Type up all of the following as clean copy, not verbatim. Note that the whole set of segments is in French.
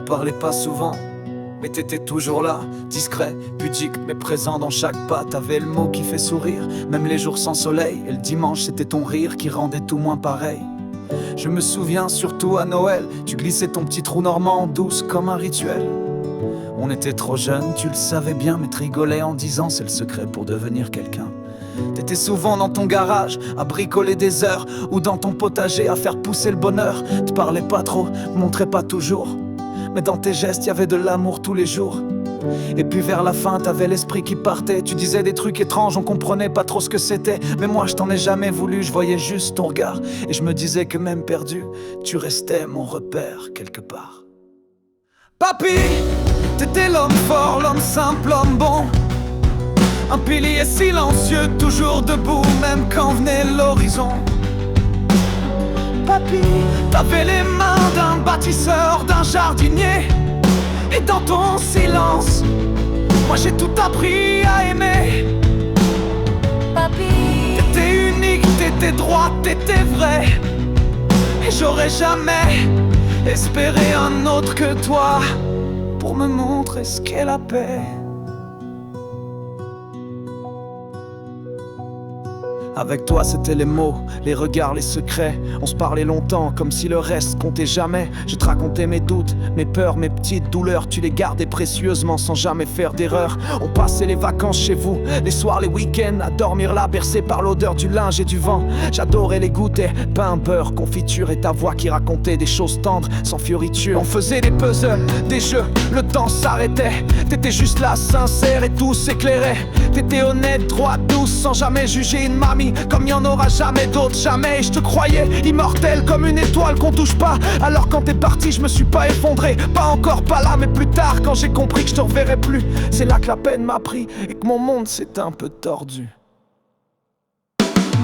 parlais pas souvent, mais t'étais toujours là, discret, pudique, mais présent dans chaque pas. T'avais le mot qui fait sourire, même les jours sans soleil. Et le dimanche c'était ton rire qui rendait tout moins pareil. Je me souviens surtout à Noël, tu glissais ton petit trou normand, douce comme un rituel. On était trop jeunes, tu le savais bien, mais te rigolais en disant c'est le secret pour devenir quelqu'un. T'étais souvent dans ton garage, à bricoler des heures, ou dans ton potager, à faire pousser le bonheur. Te parlais pas trop, montrais pas toujours, mais dans tes gestes y'avait de l'amour tous les jours. Et puis vers la fin t'avais l'esprit qui partait. Tu disais des trucs étranges, on comprenait pas trop ce que c'était. Mais moi je t'en ai jamais voulu, je voyais juste ton regard. Et je me disais que même perdu, tu restais mon repère quelque part. Papy, t'étais l'homme fort, l'homme simple, l'homme bon. Un pilier silencieux, toujours debout, même quand venait l'horizon. Papy, t'avais les mains d'un bâtisseur, d'un jardinier. Et dans ton silence, moi j'ai tout appris à aimer. Papy, T'étais unique, t'étais droit, t'étais vrai. Et j'aurais jamais espéré un autre que toi pour me montrer ce qu'est la paix. Avec toi c'était les mots, les regards, les secrets. On se parlait longtemps comme si le reste comptait jamais. Je te racontais mes doutes, mes peurs, mes petites douleurs. Tu les gardais précieusement sans jamais faire d'erreur. On passait les vacances chez vous, les soirs, les week-ends, à dormir là, bercé par l'odeur du linge et du vent. J'adorais les goûter, pain, beurre, confiture et ta voix qui racontait des choses tendres, sans fioriture. On faisait des puzzles, des jeux, le temps s'arrêtait. T'étais juste là, sincère et tout s'éclairait. T'étais honnête, droite, douce, sans jamais juger une mamie comme il y en aura jamais d'autres, jamais. Et je te croyais immortel comme une étoile qu'on touche pas. Alors quand t'es parti je me suis pas effondré. Pas encore, pas là, mais plus tard quand j'ai compris que je te reverrai plus. C'est là que la peine m'a pris et que mon monde s'est un peu tordu.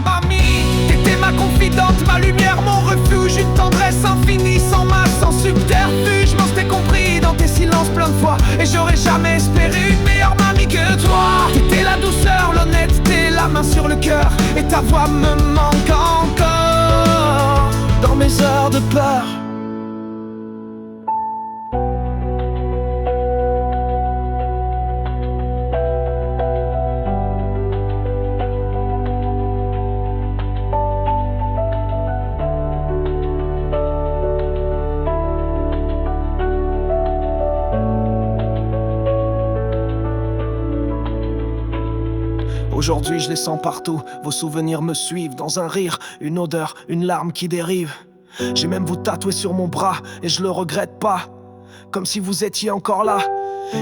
Mamie, t'étais ma confidente, ma lumière, mon refuge. Une tendresse infinie, sans main, sans subterfuge. M'en t'ai compris dans tes silences plein de fois. Et j'aurais jamais espéré une meilleure mamie que toi. T'étais la douceur, l'honnêteté, la main sur le cœur. Et ta voix me manque encore dans mes heures de peur. Aujourd'hui je les sens partout, vos souvenirs me suivent. Dans un rire, une odeur, une larme qui dérive. J'ai même vous tatoué sur mon bras et je le regrette pas. Comme si vous étiez encore là.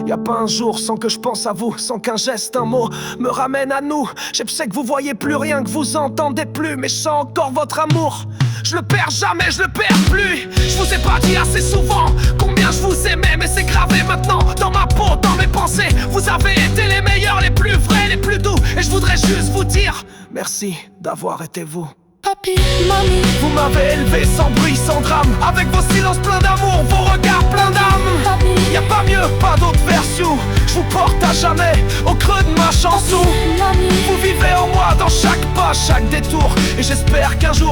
Y'a pas un jour sans que je pense à vous, sans qu'un geste, un mot me ramène à nous. Je sais que vous voyez plus rien, que vous entendez plus, mais je sens encore votre amour. Je le perds jamais, je le perds plus. Je vous ai pas dit assez souvent combien je vous aimais, mais c'est gravé maintenant dans ma peau, dans mes pensées. Vous avez été les meilleurs, les plus vrais, les plus doux. Et je voudrais juste vous dire merci d'avoir été vous. papy, mamie, Vous m'avez élevé sans bruit, sans drame. Avec vos silences pleins d'amour, vos regards pleins d'âme. papy, Y'a pas mieux, pas d'autre version. Je vous porte à jamais au creux de ma chanson. mamie, Vous vivez en moi dans chaque pas, chaque détour. Et j'espère qu'un jour